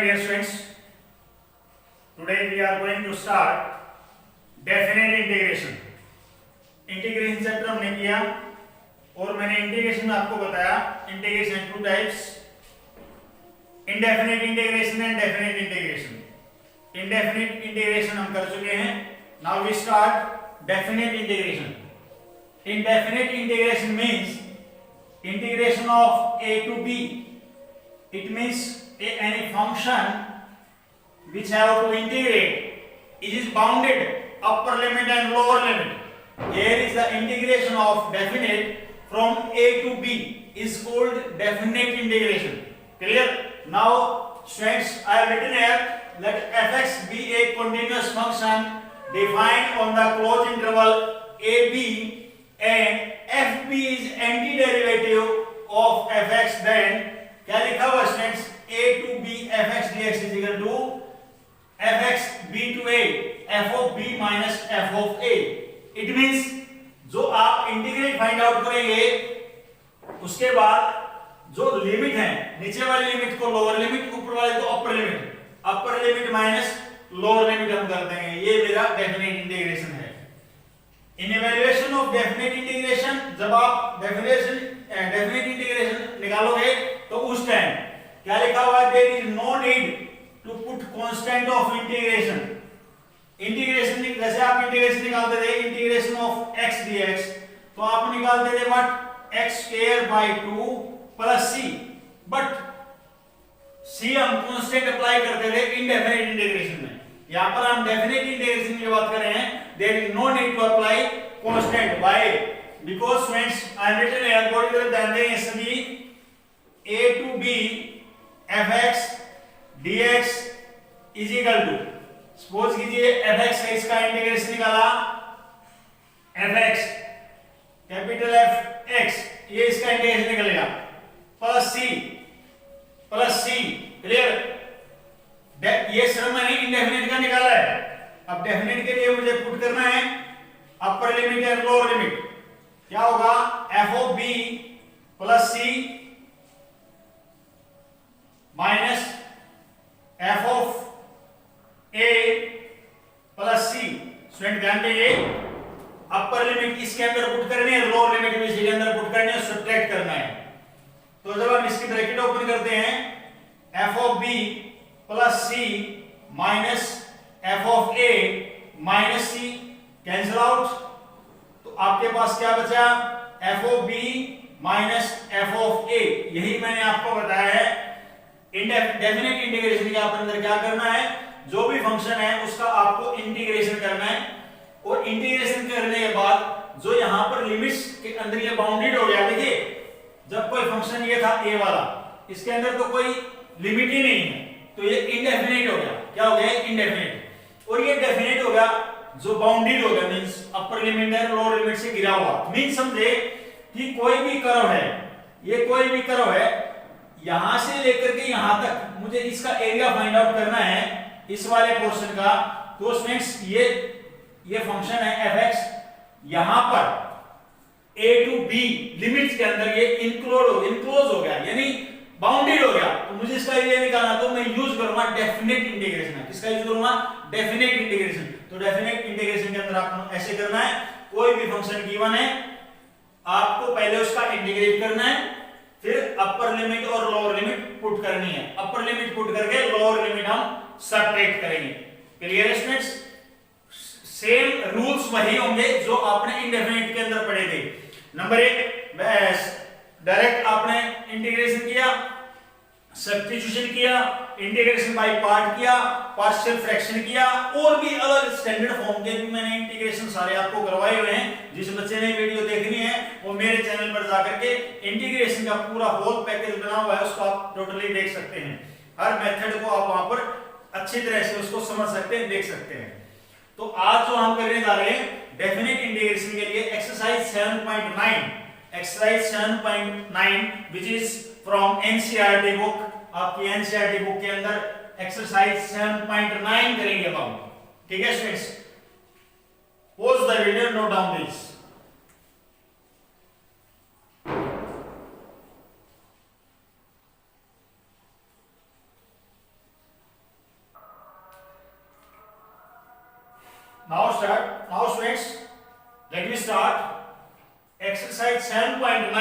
dear students, today we are going to start definite integration. Integration chapter हमने किया और मैंने इंटीग्रेशन आपको बताया integration two types, indefinite integration and definite integration. Indefinite integration हम कर चुके हैं. Now we start definite integration. Indefinite integration means integration of a to b. It means any function which have to integrate, it is bounded upper limit and lower limit. Here is the integration of definite from a to b is called definite integration. Clear? Now students, I have written here, let fx be a continuous function defined on the closed interval ab and fb is antiderivative of fx. then क्या लिखा हुआ students, a to b fx dx is equal to fx b to a f of b minus f of a. it means जो आप integrate find out करेंगे उसके बाद जो limit है, नीचे वाली लिमिट को लोअर लिमिट, ऊपर वाली को upper limit minus lower limit हम कर देंगे. ये मेरा डेफिनेट इंटीग्रेशन है. इन इवैल्यूएशन ऑफ डेफिनेट इंटीग्रेशन, जब आप डेफिनेट इंटीग्रेशन निकालोगे तो उस टाइम क्या लिखा हुआ है, there is no need to put constant of integration. Integration जैसे आप इंटीग्रेशन निकालते थे इंटीग्रेशन ऑफ x dx, तो आप निकालते थे what, x square by 2 plus c. But c हम कांस्टेंट अप्लाई करते थे इनडेफिनेट इंटीग्रेशन में. यहां पर हम डेफिनेट इंटीग्रेशन की बात कर रहे हैं. There is no need to apply constant. Why? Because friends I am written here, got it जानते हैं सभी, a to b fx dx is equal to, suppose कीजिए fx है, इसका इंटीग्रेशन निकाला fx कैपिटल F ये इसका इंटीग्रेशन निकलेगा प्लस c. क्लियर? ये सब मैंने इंडेफिनिट का निकाला है. अब डेफिनेट के लिए मुझे पुट करना है अपर लिमिट और लोअर लिमिट. क्या होगा, f of b plus c minus f of a plus c. Student ध्यान दीजिए, अपर लिमिट इसके अंदर पुट करनी है, लोअर लिमिट भी इसके अंदर पुट करनी है, सब्ट्रैक्ट करना है. तो जब हम इसकी ब्रैकेट ओपन करते हैं, f of b plus c minus f of a minus c cancel out, तो आपके पास क्या बचा, f of b minus f of a. यही मैंने आपको बताया है डेफिनेट इंटीग्रेशन के अंदर क्या करना है, जो भी फंक्शन है उसका आपको इंटीग्रेशन करना है. और इंटीग्रेशन करने के बाद जो यहां पर लिमिट्स के अंदर ये बाउंडेड हो गया. देखिए जब कोई फंक्शन ये था a वाला, इसके अंदर तो कोई लिमिट ही नहीं है, तो ये इनडेफिनिट हो गया. क्या हो गया, इनडेफिनिट. और ये डेफिनेट हो गया जो बाउंडेड हो गया, मींस अपर लिमिट है लोअर लिमिट से गिरा हुआ. मींस समझे कि कोई भी कर्व है, ये कोई भी कर्व है, यहां से लेकर के यहां तक मुझे इसका एरिया फाइंड आउट करना है इस वाले पोर्शन का. तो स्टूडेंट्स ये फंक्शन है fx, यहां पर a to b लिमिट्स के अंदर ये इनक्लोज हो गया, यानी बाउंडेड हो गया. तो मुझे इसका एरिया निकालना, तो मैं यूज करूंगा डेफिनेट इंटीग्रेशन. किसका यूज करूंगा, डेफिनेट इंटीग्रेशन. तो डेफिनेट इंटीग्रेशन के अंदर आपको ऐसे करना है, कोई भी फंक्शन गिवन है आपको पहले उसका इंटीग्रेट करना है, फिर अपर लिमिट और लोअर लिमिट पुट करनी है. अपर लिमिट पुट करके लोअर लिमिट हम सब्ट्रैक्ट करेंगे. Clear students? सेम रूल्स वही होंगे जो आपने इंडेफिनिट के अंदर पढ़े थे. नंबर 1, डायरेक्ट आपने इंटीग्रेशन किया, सब्स्टिट्यूशन किया, इंटीग्रेशन बाय पार्ट किया, पार्शियल फ्रैक्शन किया, और भी अलग स्टैंडर्ड फॉर्म के भी मैंने इंटीग्रेशन सारे आपको करवाए हुए हैं. जिस बच्चे ने वीडियो देखनी है वो मेरे चैनल पर जाकर के इंटीग्रेशन का पूरा होल पैकेज बना हुआ है, उसको आप टोटली देख सकते हैं. हर मेथड को आप वहां पर अच्छी तरह से उसको समझ सकते हैं, देख सकते हैं. तो आज जो हम करने जा रहे हैं डेफिनेट इंटीग्रेशन के लिए exercise 7.9 which is from NCERT book. आपकी NCERT बुक के अंदर एक्सरसाइज 7.9 करेंगे अब हम. ठीक है students, pause the video, note down this. exercise 7.9.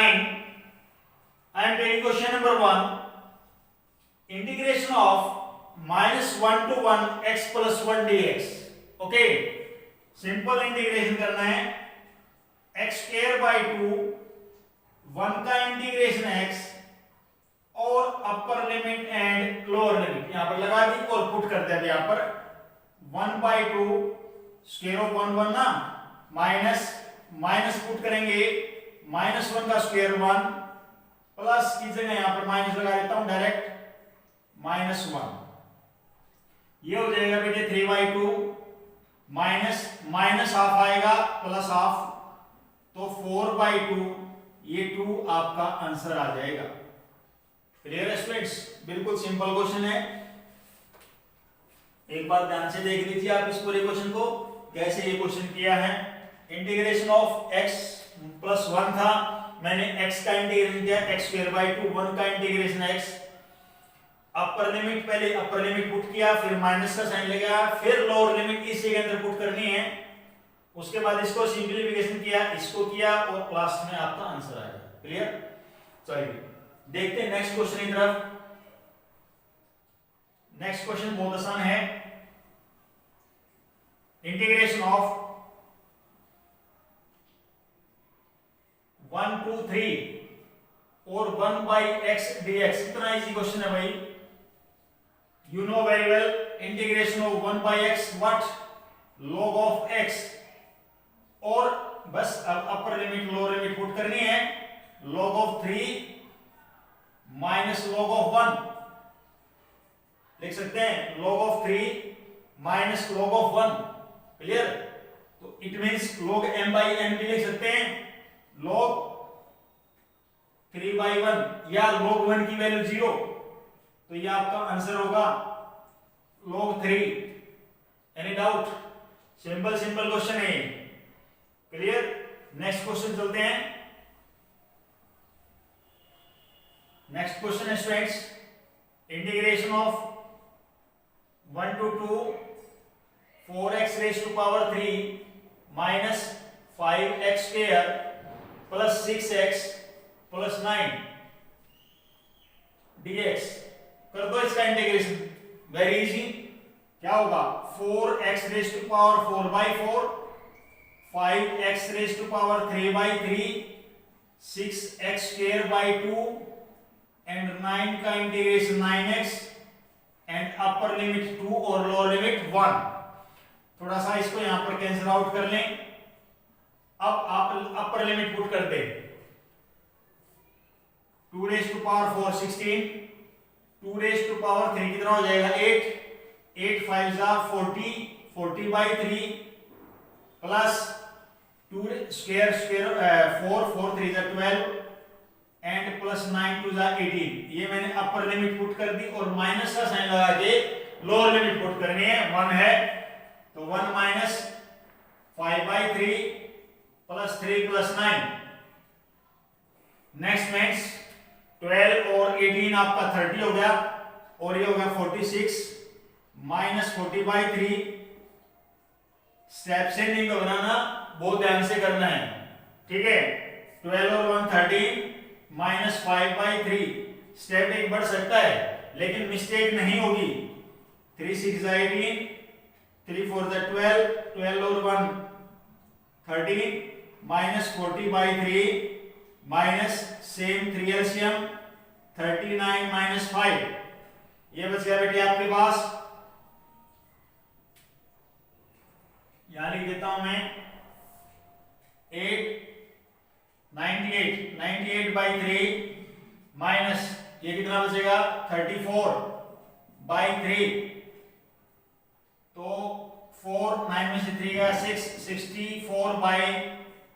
I am taking question number 1. Integration of -1 to 1 x plus 1 dx. Okay, simple integration करना है x स्क्वायर बाई 2 1 का इंटीग्रेशन x और upper limit and lower limit यहां पर लगा दी और put करते हैं यहां पर 1 बाई 2 स्क्वायर ऑफ 1 1 ना माइनस माइनस पुट करेंगे -1 का स्क्वायर 1 प्लस की जगह यहां पर माइनस लगा देता हूं डायरेक्ट -1 ये हो जाएगा बेटे 3 बाई 2 माइनस हाफ आएगा प्लस हाफ तो 4 बाई 2 ये 2 आपका आंसर आ जाएगा। क्लियर स्टूडेंट्स, बिल्कुल सिंपल क्वेश्चन है। एक बात ध्यान से देख लीजिए आप इस पूरे क्वेश्चन को कैसे ये क्वेश्चन किया है। इंटीग्रेशन ऑफ x प्लस 1 था, मैंने x का इंटीग्रेशन किया x स्क्वायर बाई 2 1 का इंटीग्रेशन x अपर लिमिट पहले अपर लिमिट पुट किया फिर माइनस का साइन लगाया फिर लोअर लिमिट इसी के अंदर पुट करनी है, उसके बाद इसको सिंपलीफिकेशन किया इसको किया और लास्ट में आपका आंसर आएगा। क्लियर, चलिए देखते हैं नेक्स्ट क्वेश्चन की तरफ। नेक्स्ट क्वेश्चन बहुत आसान है। इंटीग्रेशन ऑफ 1 2 3 और 1 बाई x dx, इतना इजी क्वेश्चन है भाई। You know very well integration of 1 by x what log of x और बस अब upper limit lower limit put करनी है log of 3 minus log of 1 लिख सकते हैं log of 3 minus log of 1। Clear, तो it means log m by n भी लिख सकते हैं log 3 by 1 या log 1 की वैल्यू 0 तो ये आपका आंसर होगा log 3। Any doubt? Simple simple question है। क्लियर, नेक्स्ट क्वेश्चन चलते हैं। नेक्स्ट क्वेश्चन है students integration of 1 to 2 4x raise to power 3 minus 5x square plus 6x plus 9 dx कर दो इसका इंटीग्रेशन, वेरी इजी। क्या होगा 4x raise to power 4 by 4 5x raise to power 3 by 3 6x square by 2 and 9 का integration 9x and upper limit 2 और lower limit 1। थोड़ा सा इसको यहां पर कैंसिल आउट कर लें। अब आप अपर लिमिट पुट कर दें 2 raise to power 4 16 2 raise to power 3 कितना हो जाएगा 8 8 5 जा 40 40 बाई 3 प्लस 2 स्क्वायर स्क्वायर 4 4 3 जा 12 एंड प्लस 9 2 जा 18। ये मैंने अपर लिमिट पुट कर दी और माइनस का साइन लगा के लोअर लिमिट पुट करनी है 1 है तो 1 minus 5 by 3 plus 3 plus 9। Next means 12 और 18 आपका 30 हो गया और ये हो गया 46 माइनस 40 बाई 3। स्टेप से नहीं बनाना, बहुत ध्यान से करना है, ठीक है। 12 और 1 13 माइनस 5 बाई 3। स्टेप एक बढ़ सकता है लेकिन मिस्टेक नहीं होगी। 3 6 18 3 4 12 12 और 1 13 minus 40 by 3 minus same 3 LCM 39 minus 5। ये बच गया बेटे आपके पास, यहां लिख देता हूं मैं 8 98 बाई 3 माइनस ये कितना बचेगा 34 बाई 3 तो 4 9 में से 3 गया 6 64 बाई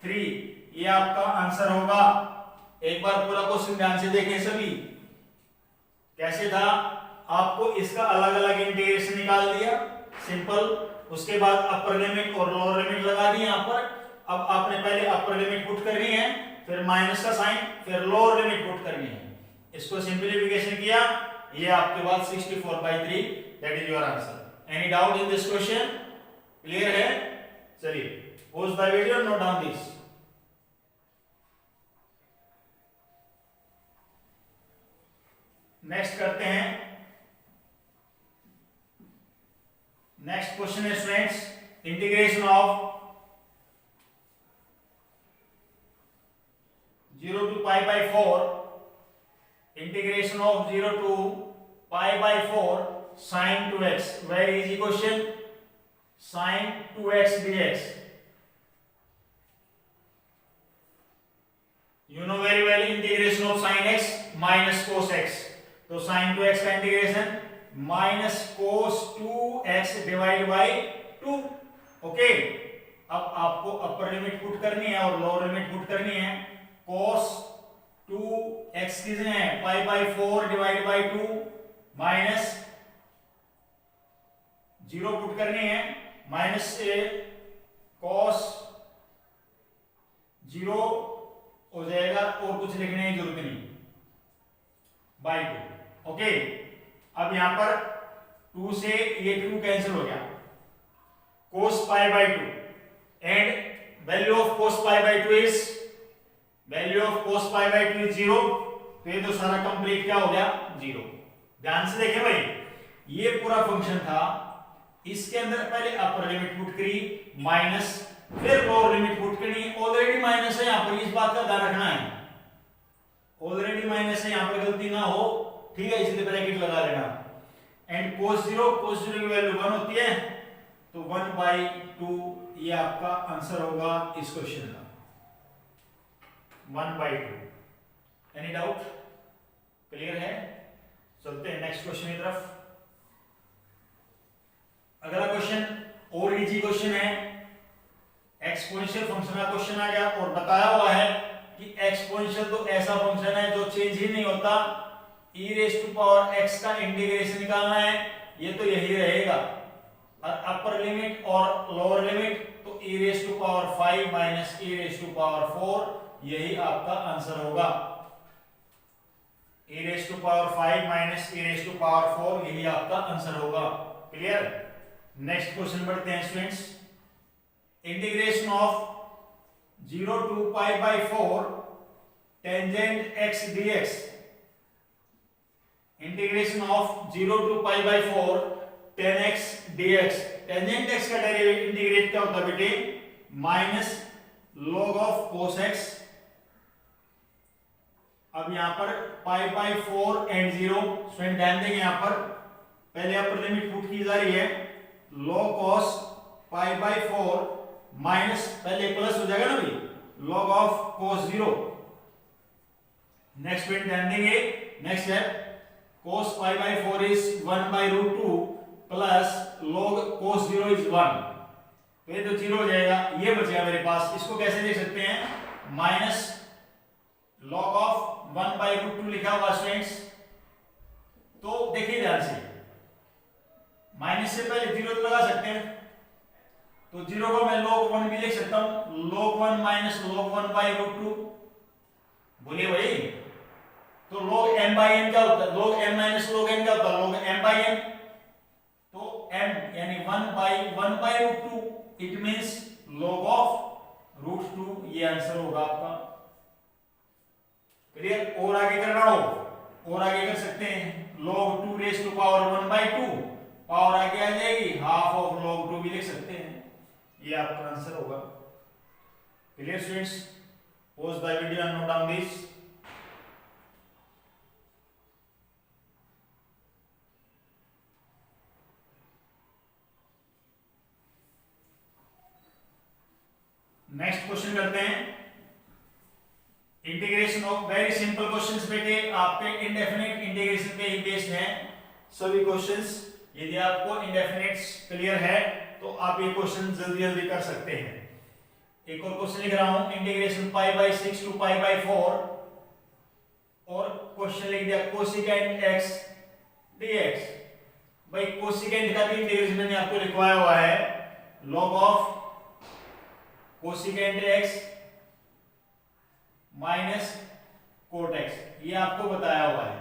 3। ये आपका आंसर होगा। एक बार पूरा क्वेश्चन ध्यान से देखें सभी, कैसे था। आपको इसका अलग अलग इंटीग्रेशन निकाल दिया सिंपल, उसके बाद अपर लिमिट और लोअर लिमिट लगा दी यहां पर। अब आपने पहले अपर लिमिट पुट करनी है फिर माइनस का साइन फिर लोअर लिमिट पुट करनी है, इसको सिंपलीफिकेशन किया, ये आपके पास 64/3 that is your answer. Any doubt in this question? Clear है? चलिए pause the video, note down this. Next करते हैं। नेक्स्ट क्वेश्चन है students, integration of 0 to pi by 4, integration of 0 to pi by 4 sin 2x, very easy question, sin 2x dx. You know very well integration of sin x minus cos x. तो sin 2x का integration minus cos 2x divide by 2. Okay, अब आपको upper limit put करनी है और lower limit put करनी है। cos 2x कितने हैं, पाई by 4 divide by 2 minus 0 put करनी है, माइनस से cos 0 हो जाएगा और कुछ लिखने की जरूरत नहीं, बाई 2. ओके, अब यहां पर 2 से ये 2 कैंसिल हो गया, cos pi by 2 and value of cos pi by 2 is, value of cos pi by 2 is 0. तो ये तो सारा कंप्लीट क्या हो गया, 0. ध्यान से देखें भाई, ये पूरा फंक्शन था, इसके अंदर पहले अपर लिमिट पुट करी माइनस, फिर लोअर लिमिट पुट करनी, ऑलरेडी माइनस है यहां पर, इस बात का ध्यान रखना है, ऑलरेडी माइनस है यहां पर, गलती ना हो, ठीक है, इसलिए ब्रैकेट लगा लेना. एंड cos 0 की वैल्यू 1 होती है, तो 1/2 ये आपका आंसर होगा इस क्वेश्चन का, 1/2. एनी डाउट, क्लियर है? चलते हैं नेक्स्ट क्वेश्चन की तरफ. अगला क्वेश्चन और इजी क्वेश्चन है, एक्सपोनेंशियल फंक्शन का क्वेश्चन आ गया और बताया हुआ है कि एक्सपोनेंशियल तो ऐसा फंक्शन है जो चेंज ही नहीं होता, e raise to power x का इंटीग्रेशन निकालना है, ये तो यही रहेगा, और अपर लिमिट और लोअर लिमिट तो e raise to power 5 minus e raise to power 4, यही आपका आंसर होगा, e raise to power 5 minus e raise to power 4, यही आपका आंसर होगा. क्लियर? नेक्स्ट क्वेश्चन बढ़ते हैं students. Integration of 0 to pi by 4 tangent x dx, integration of 0 to pi by 4 tan x dx. Tangent x का derivative integrate क्या होता है बेटे, minus log of cos x. अब यहां पर pi by 4 and 0, स्टूडेंट ध्यान देंगे, यहां पर पहले अपर लिमिट पुट की जा रही है, log cos pi by 4 minus, पहले प्लस हो जाएगा ना भाई, log of cos 0. Next point ध्यान देंगे, नेक्स्ट है cos pi by 4 is 1/√2 plus log cos 0 is 1. तो ये तो 0 हो जाएगा, ये बचेगा मेरे पास, इसको कैसे लिख सकते हैं, माइनस log of 1/√2 लिखा हुआ स्टूडेंट्स. तो देखिए ध्यान से, माइनस से पहले 0 तो लगा सकते हैं, तो 0 को मैं log 1 भी लिख सकता हूं, log 1 माइनस log 1/√2. बोलिए भाई, तो log m/n क्या होता है, log m minus log n क्या होता है, log m/n. तो m यानी 1/√2, इट मींस log of √2, ये आंसर होगा आपका. क्लियर? और आगे करना हो, और आगे कर सकते हैं, log 2 raise to power 1/2, power आगे आ जाएगी, हाफ ऑफ log 2 भी लिख सकते हैं, ये आपका आंसर होगा. Clear students? Pause the video and note down this. Next question करते हैं, integration of, very simple questions बेटे, आपके इंडेफिनिट इंटीग्रेशन पे ही बेस्ड हैं सभी क्वेश्चंस. यदि आपको इंडेफिनिट्स क्लियर है तो आप ये क्वेश्चन जल्दी जल्दी कर सकते हैं. एक और क्वेश्चन लिख रहा हूं, integration pi by 6 to pi by 4, और क्वेश्चन लिख दिया कोसिकेंट x dx. भाई कोसिकेंट का भी इंटीग्रेशन मैंने आपको लिखवाया हुआ है, log of cosecant x minus cot x, ये आपको बताया हुआ है,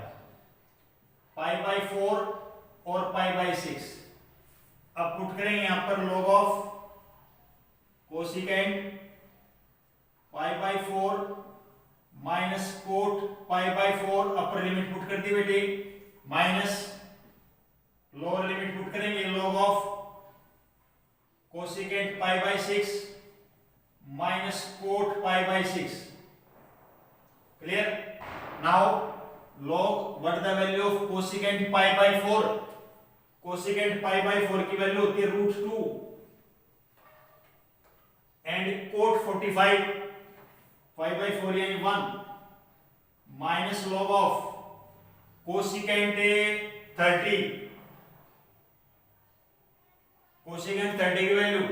पाई बाई 4 और पाई बाई 6. अब पुट करेंगे यहां पर log of cosecant pi by 4 minus cot pi by 4, upper limit put कर दी बेटे, माइनस लोअर लिमिट पुट करेंगे log of cosecant pi by 6 minus cot pi by 6. Clear? Now log what the value of cosecant pi by 4. Cosecant pi by 4 की value होती है √2 and quote 45 5 by 4 यानी 1 minus log of cosecant 30. Cosecant 30 की value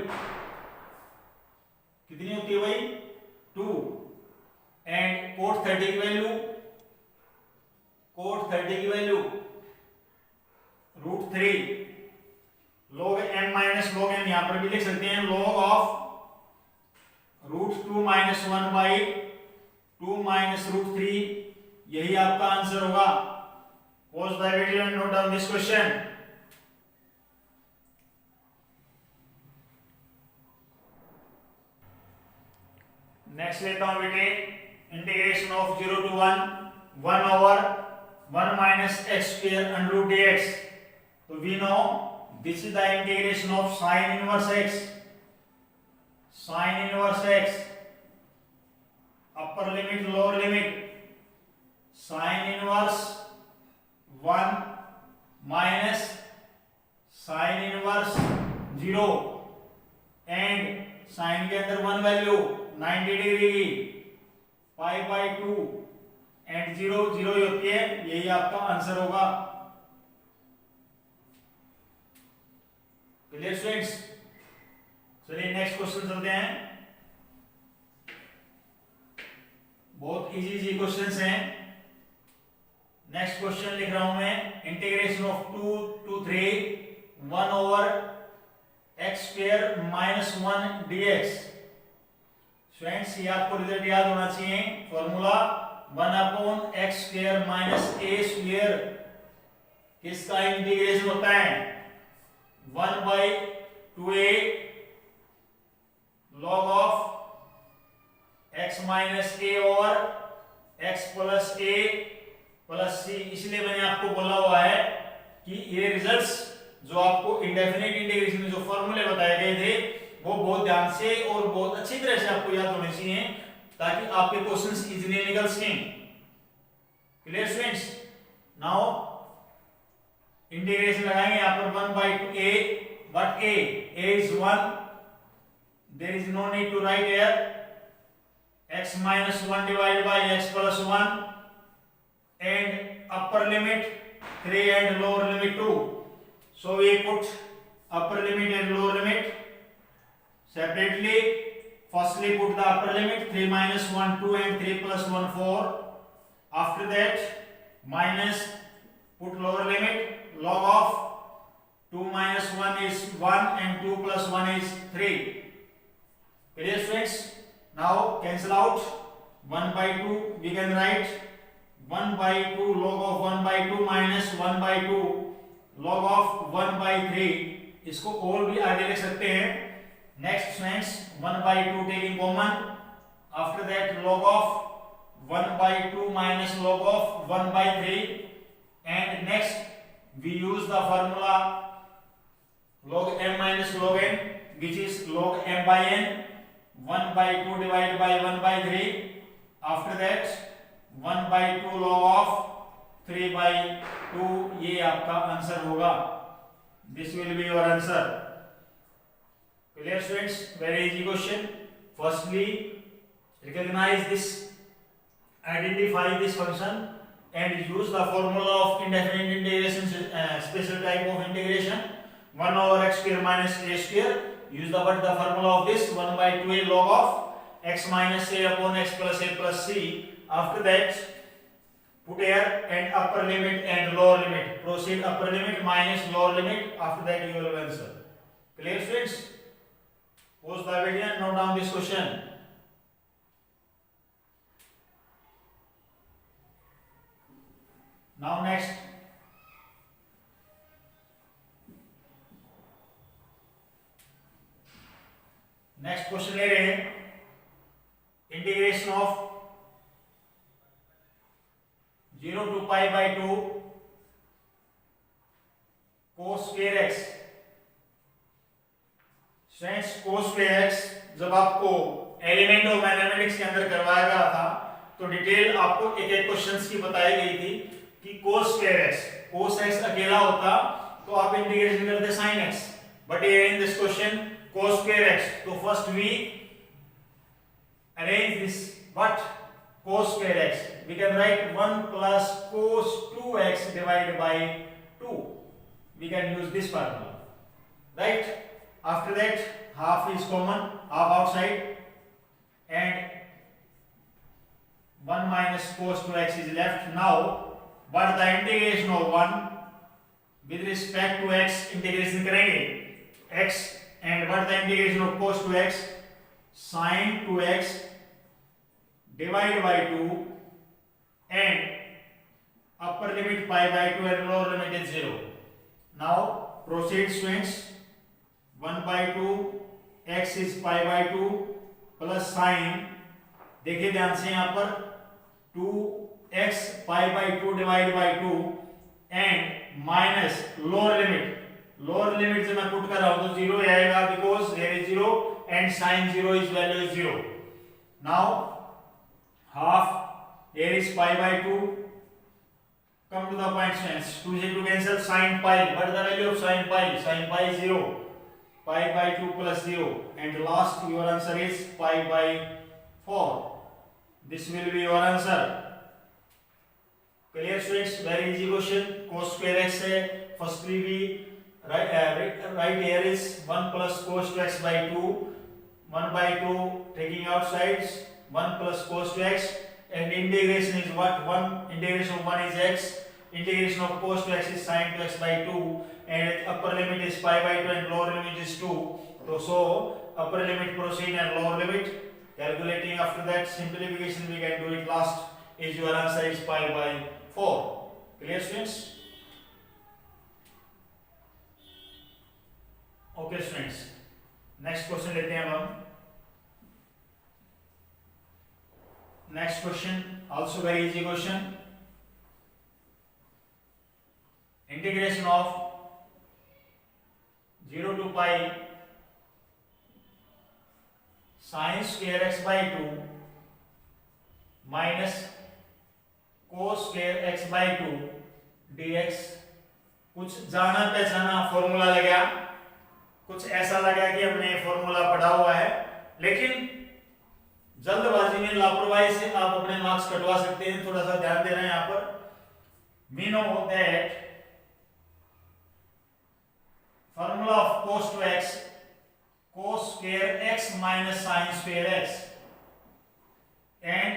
कितनी होती है भाई 2 and quote 30 की value √3 log m minus log n यहां पर भी लिख सकते हैं log of √2 minus 1 by 2 minus √3. यही आपका आंसर होगा. Pause the video and note down this question. Next लेता हूं बेटे integration of 0 to 1 over 1 minus x square under root dx. So we know this is the integration of sin inverse x. Sin inverse x, upper limit, lower limit. Sin inverse 1 minus sin inverse 0 and sin के अंदर 1 value 90 degree की pi by 2 and 0 0 ही होती है. यही आपका answer होगा. Clear students? चलिए next question चलते हैं. बहुत इजी क्वेश्चंस हैं. नेक्स्ट क्वेश्चन लिख रहा हूं मैं. Integration of 2 to 3 1 over x square minus 1 dx. Students ये आपको रिजल्ट याद होना चाहिए. Formula 1 upon x square minus a square किसका इंटीग्रेशन होता है 1 by 2a log of x minus a over x plus a plus c. इसलिए मैंने आपको बोला हुआ है कि ये रिजल्ट्स जो आपको इंडेफिनिट इंटीग्रेशन में जो फॉर्मूले बताए गए थे वो बहुत ध्यान से और बहुत अच्छी तरह से आपको याद होने चाहिए ताकि आपके क्वेश्चंस इजीली निकल सकें. Clear students? नाउ इंटीग्रेशन लगाएंगे यहां पर 1 by 2a. But a is 1. There is no need to write here. x minus 1 divided by x plus 1 and upper limit 3 and lower limit 2. So we put upper limit and lower limit separately. Firstly put the upper limit 3 minus 1 2 and 3 plus 1 4. After that minus put lower limit log of 2 minus 1 is 1 and 2 plus 1 is 3. Clear students? Now cancel out 1 by 2. We can write 1 by 2 log of 1 by 2 minus 1 by 2 log of 1 by 3. इसको और भी आगे लिख सकते हैं. Next students 1 by 2 taking common. After that log of 1 by 2 minus log of 1 by 3 and next we use the formula log m minus log n which is log m by n. 1 by 2 divided by 1 by 3. After that 1 by 2 log of 3 by 2. ये आपका answer होगा. This will be your answer. Clear students? Very easy question. Firstly recognize this, identify this function and use the formula of indefinite integration, special type of integration 1 over x square minus a square. Use the formula of this 1 by 2a log of x minus a upon x plus a plus c. After that put here and upper limit and lower limit. Proceed upper limit minus lower limit. After that you will answer. Clear students? Pause the video and note down this question. Now next question ले रहे हैं. Integration of 0 to pi by 2 cos square x। Students cos square x जब आपको element of mathematics के अंदर करवाया गया था तो डिटेल आपको एक एक क्वेश्चंस की बताई गई थी कि cos square x, cos x अकेला होता तो आप इंटीग्रेशन करते sin x, but in this question cos square x, तो first we arrange this what cos square x, we can write 1 plus cos 2x divided by 2, we can use this formula, right? After that half is common, half outside, and 1 minus cos 2x is left. Now what the integration of 1 with respect to x, integration करेंगे x, and what the integration of cos 2x, sin 2x divided by 2, and upper limit pi by 2 and lower limit is 0. Now proceed students. 1 by 2 x is pi by 2 plus sin, देखिए ध्यान से यहाँ पर 2x pi by 2 divided by 2 and minus lower limit से मैं put कर रहा हूँ तो 0 आएगा because there is 0 and sin 0 is value is 0. Now half, here is pi by 2, come to the point students, 2 is to cancel sin pi, what is the value of sin pi is 0, pi by 2 plus 0, and last your answer is pi by 4, this will be your answer. Clear students? Very easy question. Cos square x है, firstly we right here is 1 plus cos 2x by 2, 1 by 2 taking out sides, 1 plus cos 2x, and integration is what? 1 integration of 1 is x, integration of cos 2x is sin 2x by 2, and upper limit is pi by 2 and lower limit is 2. So upper limit proceed and lower limit calculating. After that simplification we can do it. Last is your answer is pi by 4. Clear students? Okay students, next question लेते हैं हम. Next question also very easy question. Integration of 0 to pi sin square x by 2 minus cos square x by 2 dx. कुछ जाना पहचाना formula लगा, कुछ ऐसा लगा कि हमने फॉर्मूला पढ़ा हुआ है, लेकिन जल्दबाजी में लापरवाही से आप अपने मार्क्स कटवा सकते हैं. थोड़ा सा ध्यान देना है यहाँ पर. We know that formula of cos 2x, cos square x minus sin square x, and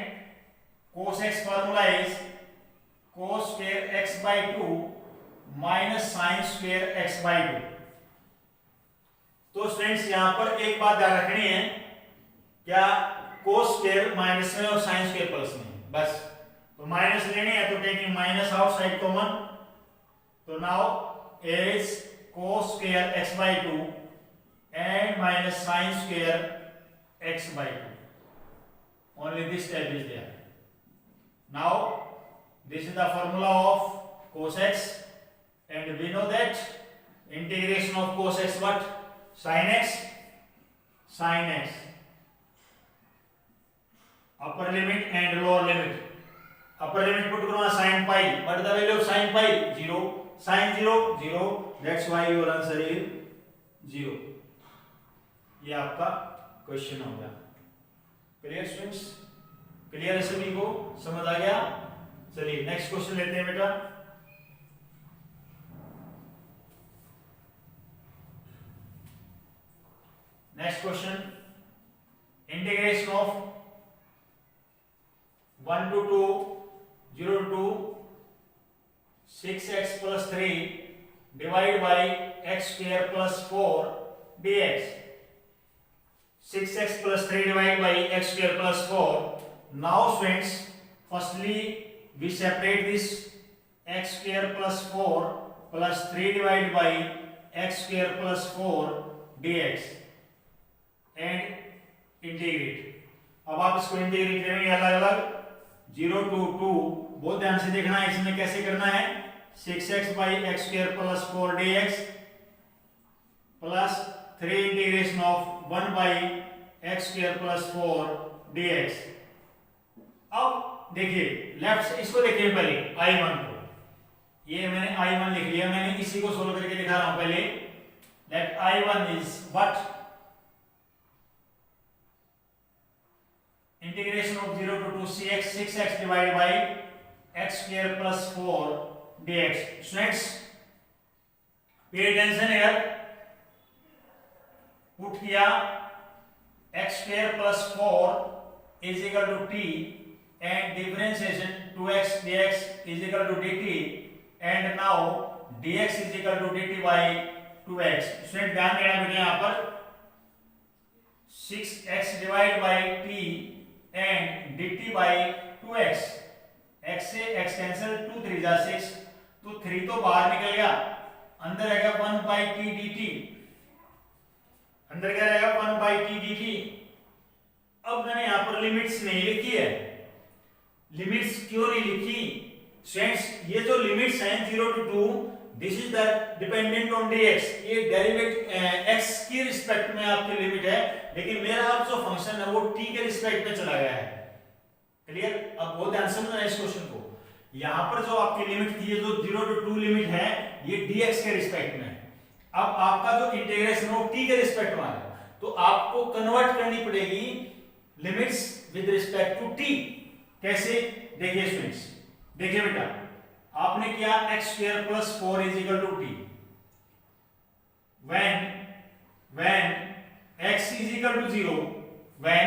cos x formula is cos square x by 2 minus sin square x by 2. तो स्टूडेंट्स यहाँ पर एक बात ध्यान रखनी है, क्या cos स्क्वायर माइनस में और sin स्क्वायर प्लस में, बस. तो माइनस लेने हैं तो टेकिंग माइनस आउटसाइड कॉमन, तो now is cos square x by 2 and minus sin square x by 2. Only this step is there. Now this is the formula of cos x, and we know that integration of cos x what? Sin x, upper limit and lower limit. Upper limit put करो sin pi, what is the value of sin pi? 0, sin 0 0, that's why your answer is 0. ये आपका question हो गया. Clear students? Clear है सभी को? समझ आ गया? चलिए नेक्स्ट क्वेश्चन लेते हैं बेटा. Next question, integration of 1 to 2, 0 to 6x plus 3 divided by x square plus 4 dx. 6x plus 3 divided by x square plus 4. Now friends, firstly we separate this x square plus 4 plus 3 divided by x square plus 4 dx. And integrate. अब आप इसको integrate करेंगे अलग अलग. 0 to 2 बहुत ध्यान से देखना है, इसमें कैसे करना है. 6x by x square plus 4 dx plus 3 integration of 1 by x square plus 4 dx। अब देखिए लेफ्ट से इसको देखिए पहले I1 को, ये मैंने I1 लिख लिया, मैंने इसी को सोल्व करके दिखा रहा हूं पहले। That I1 is what, integration of 0 to 2 cx 6x divided by x square plus 4 dx। Students pay attention here, put किया x square plus 4 is equal to t and differentiation 2x dx is equal to dt and now dx is equal to dt by 2x। Student ध्यान देना बेटा, यहां पर 6x divided by t and dt by 2x, x से x cancel, 2 3 जा 6, तो 3 तो बाहर निकल गया, अंदर रहेगा 1 by t dt, अंदर क्या रहेगा 1 by t dt। अब मैंने यहां पर लिमिट्स नहीं लिखी है, लिमिट्स क्यों नहीं लिखी स्टूडेंट्स, ये जो लिमिट्स हैं 0 to 2 this is the dependent on dx, ये डेरिवेटिव x की रिस्पेक्ट में आपकी लिमिट है, लेकिन मेरा अब जो फंक्शन है वो t के रिस्पेक्ट में चला गया है। क्लियर? अब बहुत ध्यान से समझना इस क्वेश्चन को, यहां पर जो आपकी लिमिट थी, ये जो 0 to 2 लिमिट है ये dx के रिस्पेक्ट में है। अब आपका जो इंटीग्रेशन है वो t के रिस्पेक्ट में है, तो आपको कन्वर्ट करनी पड़ेगी limits with respect to t। कैसे? देखिए स्टूडेंट्स, देखिए बेटा, आपने किया x square plus 4 is equal to t, when x is equal to 0, when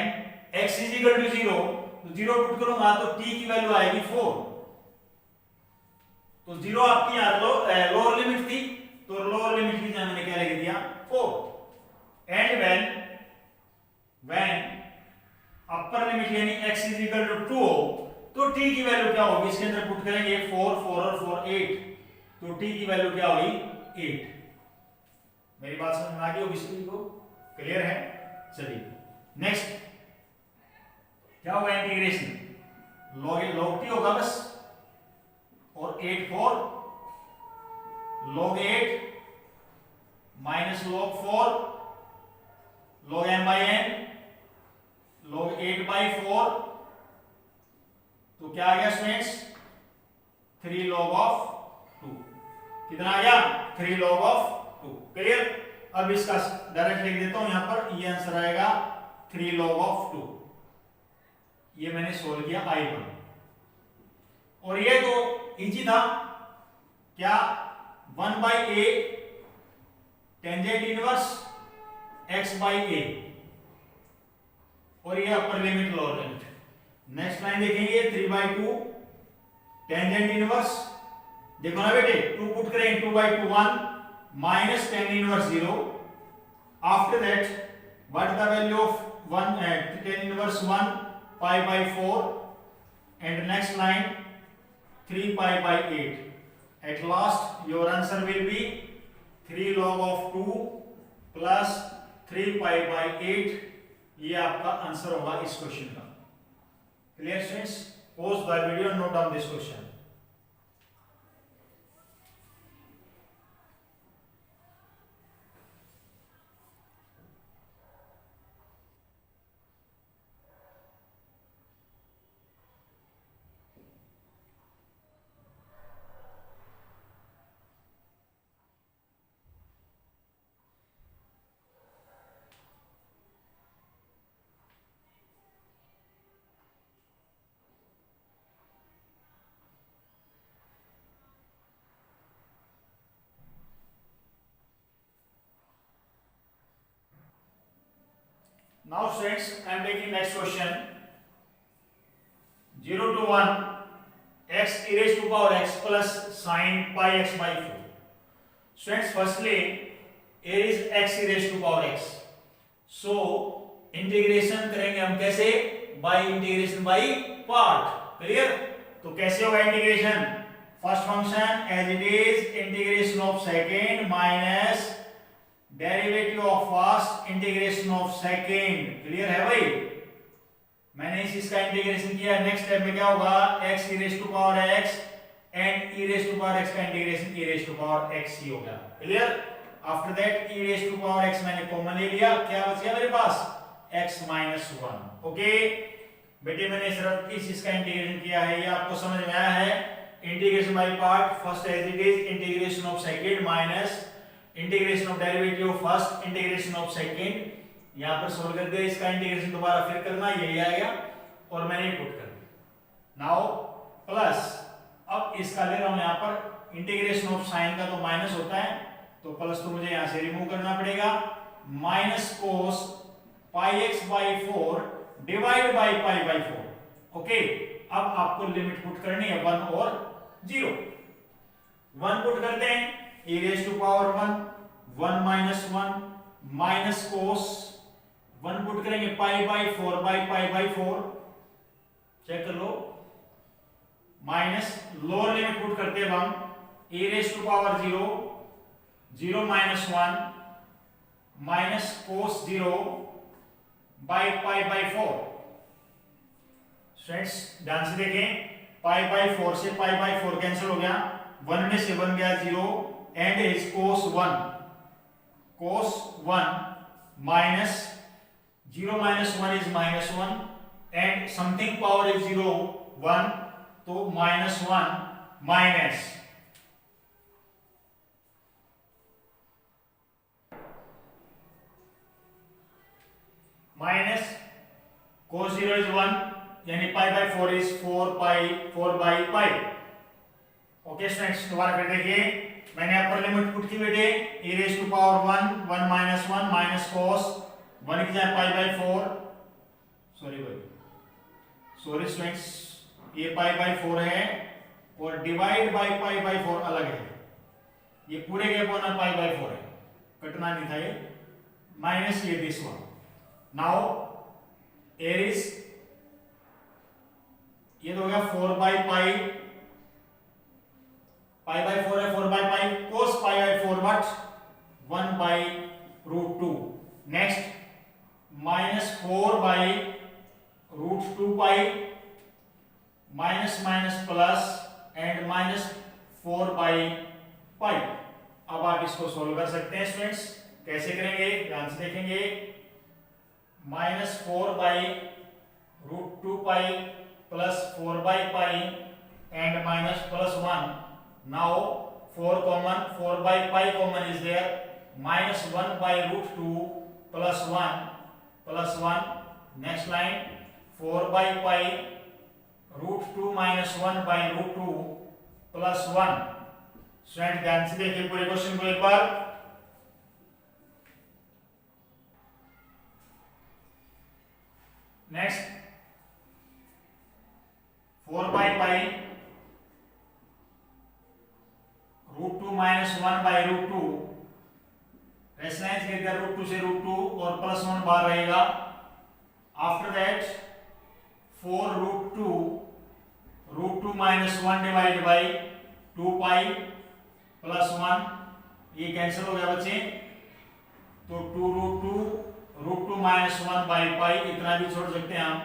x is equal to 0 तो 0 पुट करूंगा तो t की वैल्यू आएगी 4, तो 0 आपकी यहाँ लोअर लिमिट थी, तो लोअर लिमिट की जगह मैंने क्या लिख दिया 4, एंड when अपर लिमिट यानी x is equal to 2 हो तो t की वैल्यू क्या होगी, इसके अंदर पुट करेंगे 4 4 और 4 8, तो t की वैल्यू क्या होगी 8। मेरी बात समझ में आ गई होगी सभी को? क्लियर है? चलिए नेक्स्ट क्या होगा, इंटीग्रेशन log t होगा बस, और 8 4 log 8 minus log 4 log m by n log 8 by 4, तो क्या आ गया स्टूडेंट्स 3 log of 2, कितना आ गया 3 log of 2। क्लियर? अब इसका डायरेक्ट लिख देता हूं यहां पर, ये आंसर आएगा 3 log of 2। ये मैंने सोल्व किया I1, और ये तो इजी था, क्या 1 by a tangent inverse x by a, और ये अपर limit lower limit. Next line देखेंगे 3 by 2 टेंजेंट इनवर्स, देखो ना बेटे 2 पुट करें 2 by 2 1 minus tan inverse 0, after that what the value of 1 tan inverse 1 pi by 4, and next line 3 pi by 8। at last your answer will be 3 log of 2 plus 3 pi by 8, ये आपका answer होगा इस question का। Clear students? Pause the video, note down this question. Now students, I am taking next question, 0 to 1 x e raised to power x plus sin pi x by 4। Students, firstly here is x e raised to power x, so integration करेंगे हम कैसे, by integration by part. Clear? तो कैसे होगा integration, first function as it is integration of second minus derivative of first integration of second. Clear है भाई? मैंने इसका इंटीग्रेशन किया, नेक्स्ट स्टेप में क्या होगा, x e raised to power x and e raise to power x का integration e raise to power x ही हो गया। Clear? After that e raise to power x मैंने कॉमन ले लिया, क्या बच गया मेरे पास x माइनस 1। ओके बेटे, मैंने सिर्फ इस चीज का इंटीग्रेशन किया है, ये आपको समझ में आया है। Integration by part, first as it is, integration of second minus integration of derivative of first, integration of second. यहां पर सोल्व कर दिया, इसका इंटीग्रेशन दोबारा फिर करना, यही आएगा और मैंने पुट कर दिया। नाउ प्लस, अब इसका ले रहा हूं यहां पर इंटीग्रेशन ऑफ साइन का तो माइनस होता है, तो प्लस तो मुझे यहां से रिमूव करना पड़ेगा। Minus cos pi x by 4 divide by pi by 4। Okay, अब आपको लिमिट पुट करनी है 1 और 0। 1 पुट करते हैं, e raise to power 1 minus 1 minus cos 1 put करेंगे pi by 4 by pi by 4, check कर लो, माइनस लोअर लिमिट पुट करते हैं हम, e raise to power 0 minus 1 minus cos 0 by pi by 4। Students ध्यान से देखें, पाई बाई 4 से पाई बाई 4 कैंसिल हो गया, 1 में से 1 गया 0 and is cos 1 minus 0 minus 1 is minus 1 and something power is 0 1, तो माइनस 1 माइनस cos 0 is 1, यानी पाई by 4 is 4 by pi. Okay students, दोबारा फिर देखिए, मैंने अपर लिमिट पुट की बेटे, e raise to power 1 minus 1 minus cos 1 की जगह पाई बाई 4, सॉरी स्टूडेंट्स, ये पाई बाई 4 है और डिवाइड बाई पाई बाई 4 अलग है, ये पूरे के अपॉन पाई बाई 4 है, कटना नहीं था ये, माइनस ये this one. Now here is, ये तो हो गया 4 बाई पाई, पाई बाई 4 है, 4 by pi cos pi by 4 what 1 by root 2। Next minus 4 by root 2 pi minus minus plus and minus 4 by pi. अब आप इसको सोल्व कर सकते हैं स्टूडेंट्स, कैसे करेंगे ध्यान से देखेंगे, minus 4 by root 2 pi plus 4 by pi and minus plus 1। Now 4 common, 4 by pi common is there, minus 1 by root 2 plus 1। Next line 4 by pi root 2 minus 1 by root 2 plus 1। Student ध्यान से देखिए पूरे question को एक बार। Next 4 by pi root 2 minus 1 by root 2, rationalise कर दिया root 2 से रूट 2 और प्लस 1 बाहर रहेगा। After that 4 root 2 minus 1 divide by 2 pi plus 1, ये कैंसिल हो गया बच्चे, तो 2 माइनस 1 बाई पाई, इतना भी छोड़ सकते हैं हम,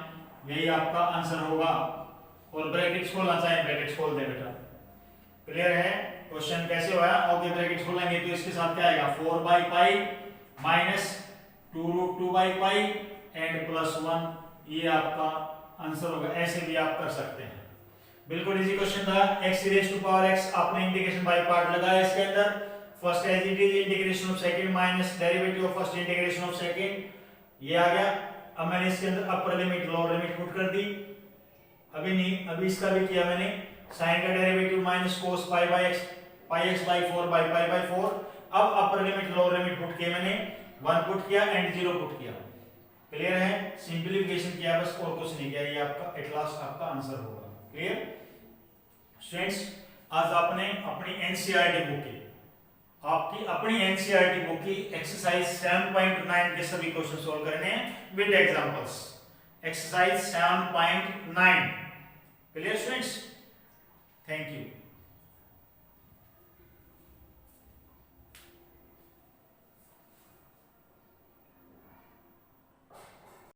यही आपका आंसर होगा। और ब्रैकेट्स खोलना चाहे ब्रैकेट्स खोल दे बेटा। क्लियर है क्वेश्चन कैसे हुआ? ओके ब्रैकेट्स खोलेंगे तो इसके साथ क्या आएगा 4 by pi minus 2 by pi and plus 1, ये आपका आंसर होगा। ऐसे भी आप कर सकते हैं, बिल्कुल इजी क्वेश्चन था। x raise to power x आपने इंटीग्रेशन बाय पार्ट लगाया इसके अंदर, first as it is integration of second minus derivative of first integration of second, ये आ गया। अब मैंने इसके अंदर upper limit lower limit put कर दी, अभी नहीं, अभी इसका भी किया मैंने, sin का derivative minus cos pi by x by 4 by pi by 4। अब upper limit lower limit put किया मैंने, 1 पुट किया एंड 0 पुट किया। क्लियर है, सिंपलीफिकेशन किया बस, और कुछ नहीं किया, ये आपका एट लास्ट आपका आंसर होगा। क्लियर स्टूडेंट्स, आज आपने अपनी एनसीईआरटी बुक की, आपकी अपनी एनसीईआरटी बुक की एक्सरसाइज 7.9 के सभी क्वेश्चन सॉल्व करने हैं with examples. Exercise 7.9। Clear students, thank you.